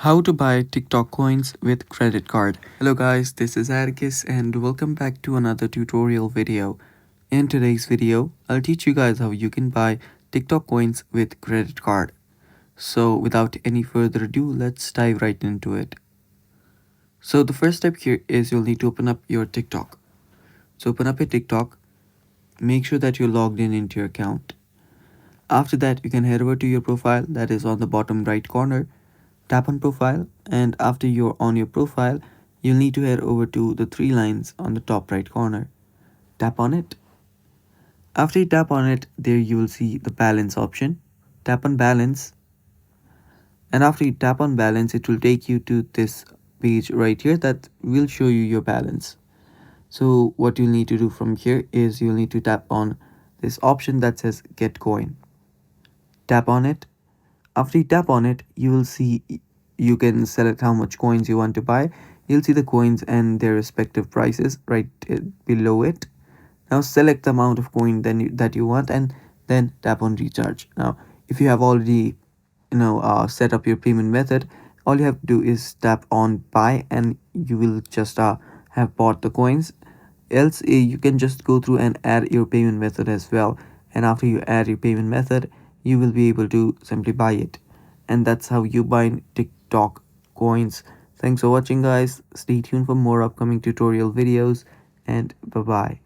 How to buy TikTok coins with credit card. Hello guys, this is Argus and welcome back to another tutorial video. In today's video, I'll teach you guys how you can buy TikTok coins with credit card. So without any further ado, let's dive right into it. So the first step here is you'll need to open up your TikTok. So open up your TikTok, make sure that you're logged in into your account. After that, you can head over to your profile that is on the bottom right corner. Tap on profile, and after you're on your profile, you'll need to head over to the three lines on the top right corner. Tap on it. After you tap on it, there you will see the balance option. Tap on balance, and after you tap on balance, it will take you to this page right here that will show you your balance. So what you'll need to do from here is you'll need to tap on this option that says get coin. Tap on it. After you tap on it, you will see you can select how much coins you want to buy. You'll see the coins and their respective prices right below it. Now select the amount of coin that you want, and then tap on recharge. Now if you have already set up your payment method, all you have to do is tap on buy and you will just have bought the coins. Else you can just go through and add your payment method as well, and after you add your payment method, you will be able to simply buy it. And that's how you buy TikTok coins. Thanks for watching guys. Stay tuned for more upcoming tutorial videos, and bye bye.